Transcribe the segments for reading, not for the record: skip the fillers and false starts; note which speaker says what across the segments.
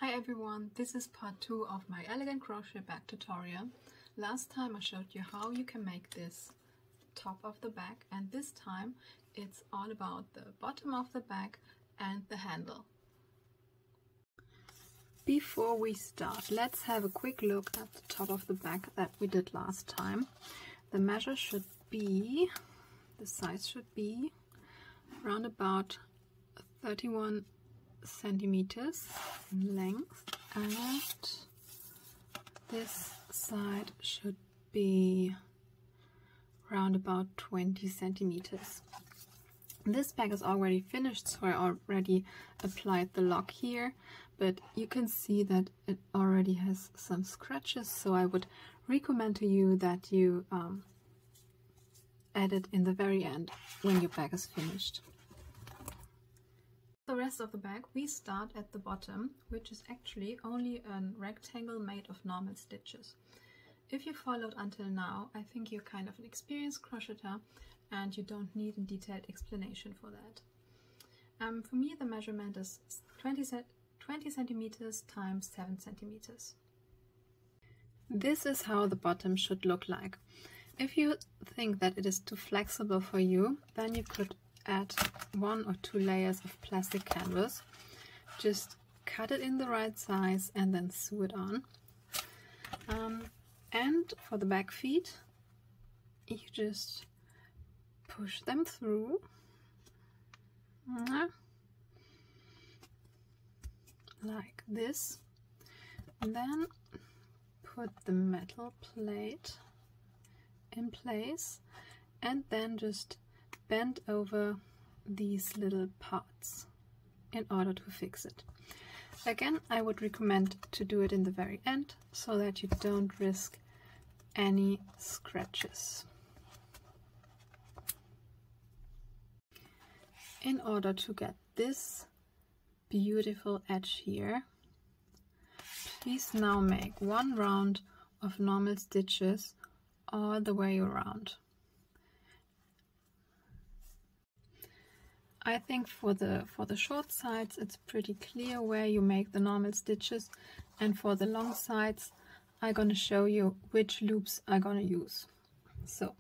Speaker 1: Hi everyone, this is part 2 of my elegant crochet bag tutorial. Last time I showed you how you can make this top of the bag, and this time it's all about the bottom of the bag and the handle. Before we start, let's have a quick look at the top of the bag that we did last time. The measure should be, the size should be around about 31 centimeters in length, and this side should be around about 20 centimeters. This bag is already finished, so I already applied the lock here, but you can see that it already has some scratches, so I would recommend to you that you add it in the very end when your bag is finished. The rest of the bag, we start at the bottom, which is actually only a rectangle made of normal stitches. If you followed until now, I think you're kind of an experienced crocheter and you don't need a detailed explanation for that. For me, the measurement is 20 centimeters times 7 centimeters. This is how the bottom should look like. If you think that it is too flexible for you, then you could add 1 or 2 layers of plastic canvas. Just cut it in the right size and then sew it on. And for the back feet, you just push them through like this, and then put the metal plate in place, and then just bend over these little parts in order to fix it. Again, I would recommend to do it in the very end so that you don't risk any scratches. In order to get this beautiful edge here, please now make 1 round of normal stitches all the way around. I think for the short sides it's pretty clear where you make the normal stitches, and for the long sides I'm gonna show you which loops I'm gonna use. So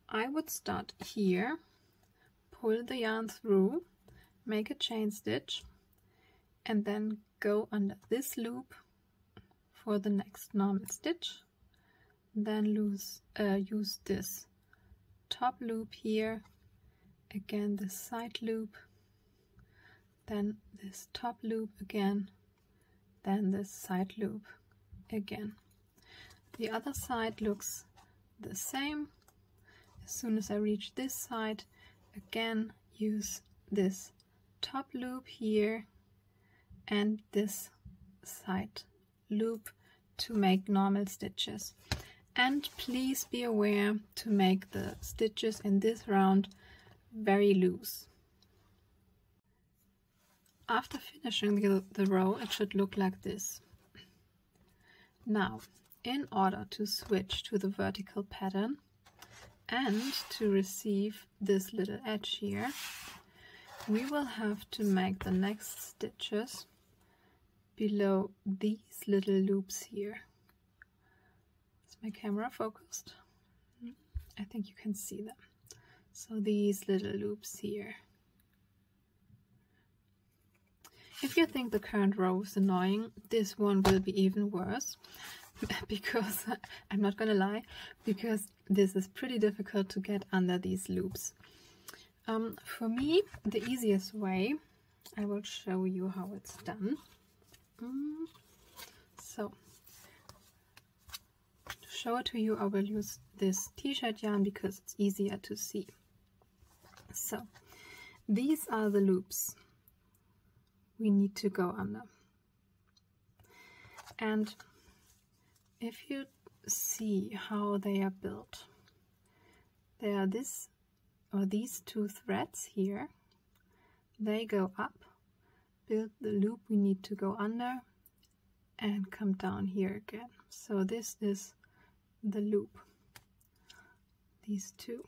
Speaker 1: I would start here, pull the yarn through, make a chain stitch, and then go under this loop for the next normal stitch, then use this top loop here, again this side loop, then this top loop again, then this side loop again. The other side looks the same. As soon as I reach this side, again use this top loop here and this side loop to make normal stitches. And please be aware to make the stitches in this round very loose. After finishing the row, it should look like this. Now, in order to switch to the vertical pattern and to receive this little edge here, we will have to make the next stitches below these little loops here. Is my camera focused? I think you can see them. So these little loops here. If you think the current row is annoying, this one will be even worse, because I'm not gonna lie, because this is pretty difficult to get under these loops. For me, the easiest way, I will show you how it's done. So, to show it to you, I will use this t-shirt yarn because it's easier to see. So, these are the loops we need to go under. And if you see how they are built, they are these 2 threads here. They go up, build the loop we need to go under, and come down here again. So this is the loop, these 2.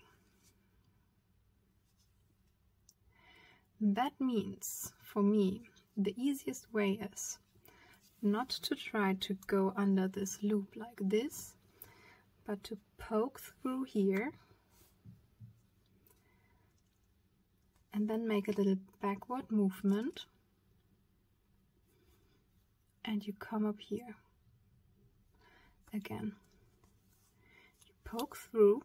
Speaker 1: That means, for me, the easiest way is not to try to go under this loop like this, but to poke through here and then make a little backward movement, and you come up here again. You poke through,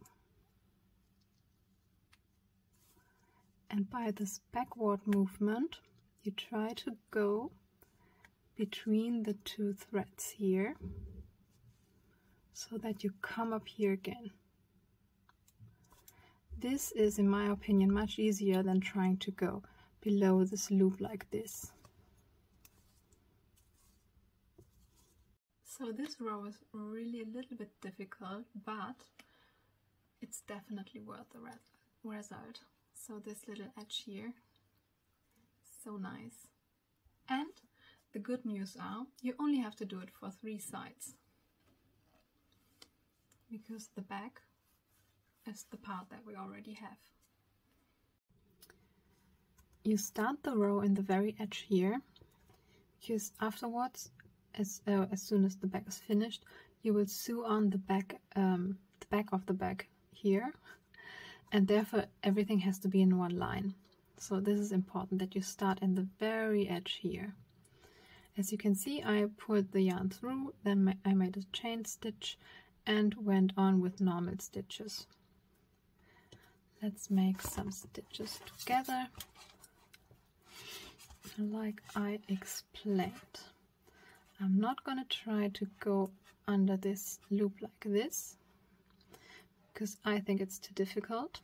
Speaker 1: and by this backward movement you try to go between the two threads here so that you come up here again. This is, in my opinion, much easier than trying to go below this loop like this. So this row is really a little bit difficult, but it's definitely worth the result. So this little edge here, so nice. And the good news are, you only have to do it for 3 sides, because the back is the part that we already have. You start the row in the very edge here, because afterwards, as soon as the back is finished, you will sew on the back of the bag here, and therefore everything has to be in one line. So this is important that you start in the very edge here. As you can see, I pulled the yarn through, then I made a chain stitch and went on with normal stitches. Let's make some stitches together like I explained. I'm not gonna try to go under this loop like this because I think it's too difficult,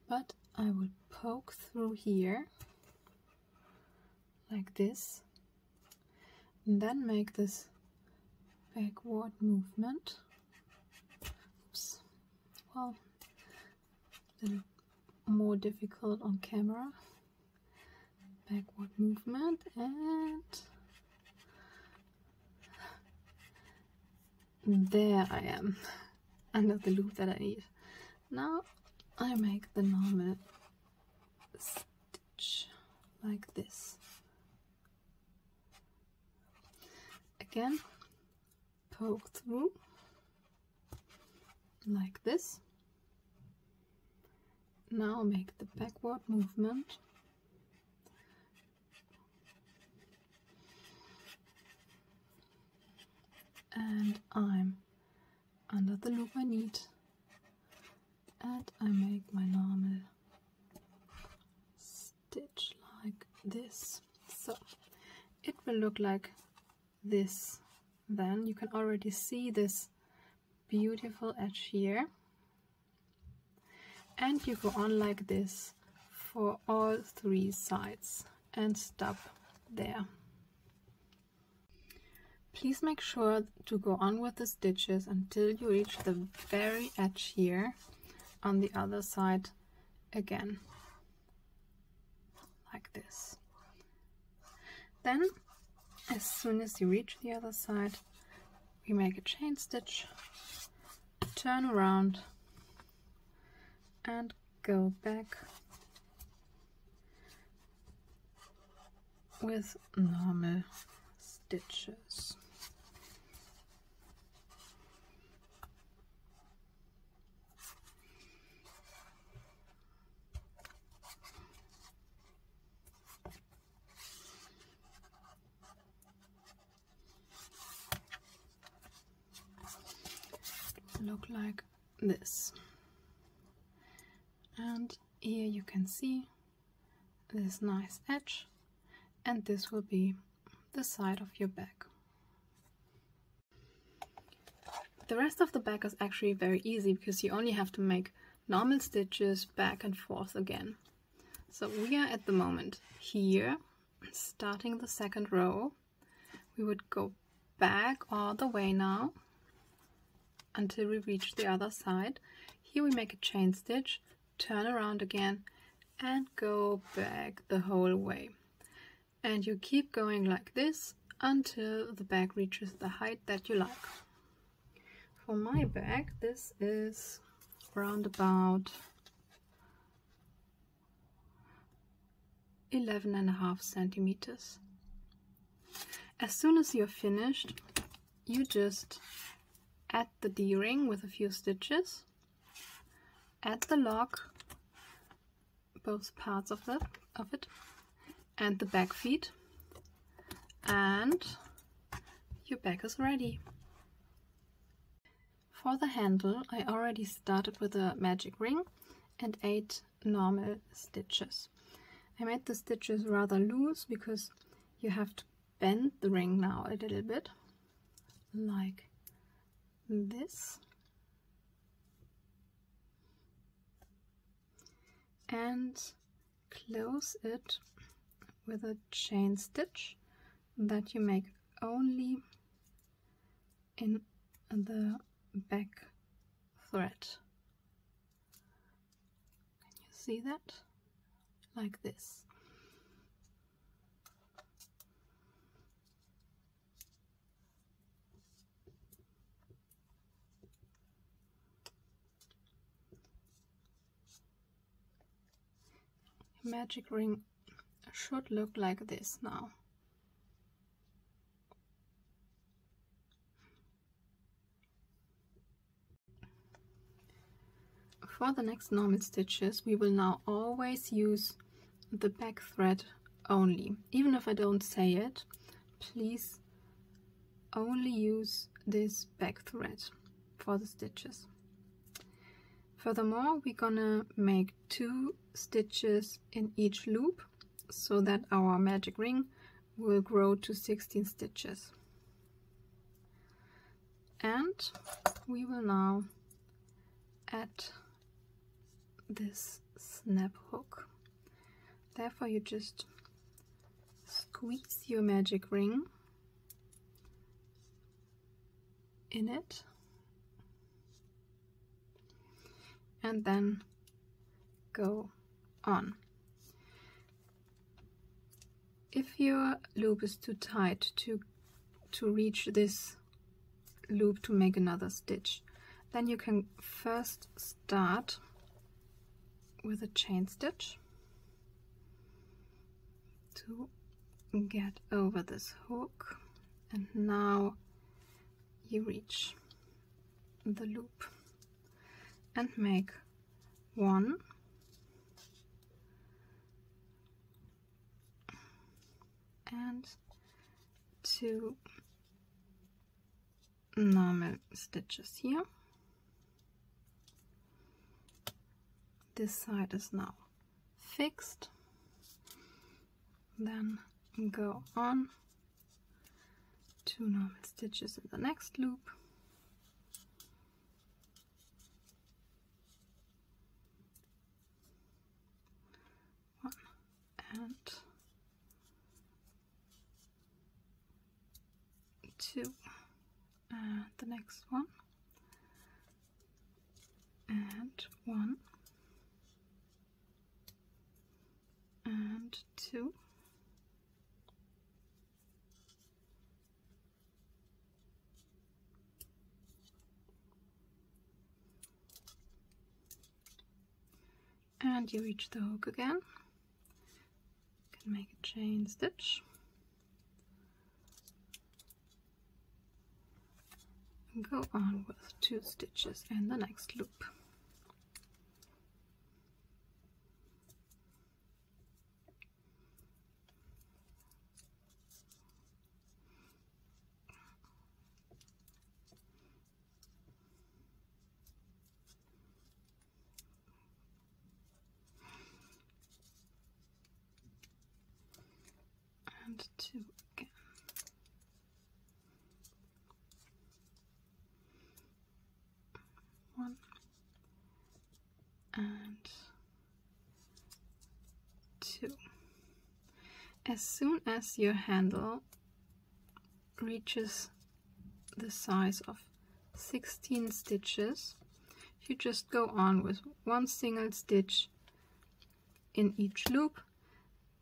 Speaker 1: but I will poke through here like this and then make this backward movement. Oops. Well, a little more difficult on camera. Backward movement, and there I am, under the loop that I need. Now I make the normal stitch like this. Again, poke through like this. Now make the backward movement. And I'm under the loop I need. And I make my normal stitch like this. So it will look like this. Then you can already see this beautiful edge here. And you go on like this for all 3 sides and stop there. Please make sure to go on with the stitches until you reach the very edge here on the other side again, like this. Then, as soon as you reach the other side, we make a chain stitch, turn around, and go back with normal stitches. Look like this. And here you can see this nice edge, and this will be the side of your bag. The rest of the bag is actually very easy because you only have to make normal stitches back and forth again. So we are at the moment here, starting the 2nd row. We would go back all the way now until we reach the other side. Here we make a chain stitch, turn around again, and go back the whole way. And you keep going like this until the bag reaches the height that you like. For my bag, this is around about 11.5 centimeters. As soon as you're finished, you just add the D-ring with a few stitches, add the lock, both parts of it, and the back feet, and your bag is ready. For the handle, I already started with a magic ring and 8 normal stitches. I made the stitches rather loose because you have to bend the ring now a little bit, like this, and close it with a chain stitch that you make only in the back thread. Can you see that? Like this. Magic ring should look like this now. For the next normal stitches, we will now always use the back thread only. Even if I don't say it, please only use this back thread for the stitches. Furthermore, we're gonna make 2 stitches in each loop so that our magic ring will grow to 16 stitches. And we will now add this snap hook. Therefore, you just squeeze your magic ring in it and then go on. If your loop is too tight to reach this loop to make another stitch, then you can first start with a chain stitch to get over this hook, and now you reach the loop and make 1 and 2 normal stitches here. This side is now fixed. Then go on 2 normal stitches in the next loop. One and 2. The next one and 1 and 2. And you reach the hook again. You can make a chain stitch. And go on with 2 stitches in the next loop. And 2 again. One and 2. As soon as your handle reaches the size of 16 stitches, you just go on with 1 single stitch in each loop.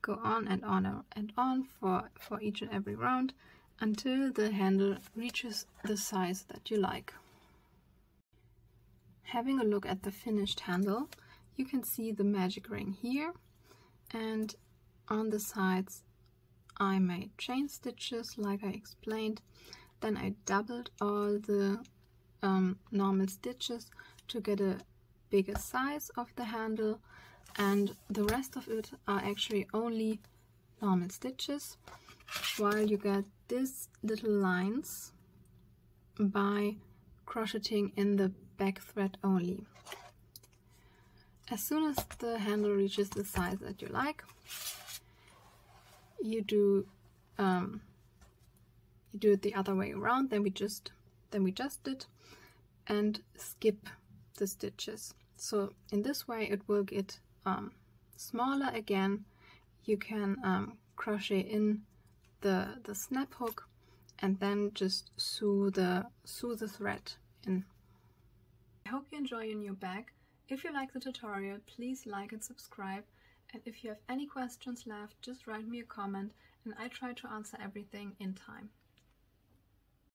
Speaker 1: Go on and on and on for each and every round until the handle reaches the size that you like. Having a look at the finished handle, you can see the magic ring here, and on the sides I made chain stitches like I explained. Then I doubled all the normal stitches to get a bigger size of the handle, and the rest of it are actually only normal stitches, while you get these little lines by crocheting in the back thread only. As soon as the handle reaches the size that you like, you do it the other way around than we just did, and skip the stitches. So in this way it will get smaller again. You can crochet in the snap hook and then just sew the thread in. I hope you enjoy your new bag. If you like the tutorial, please like and subscribe, and if you have any questions left, just write me a comment and I try to answer everything in time.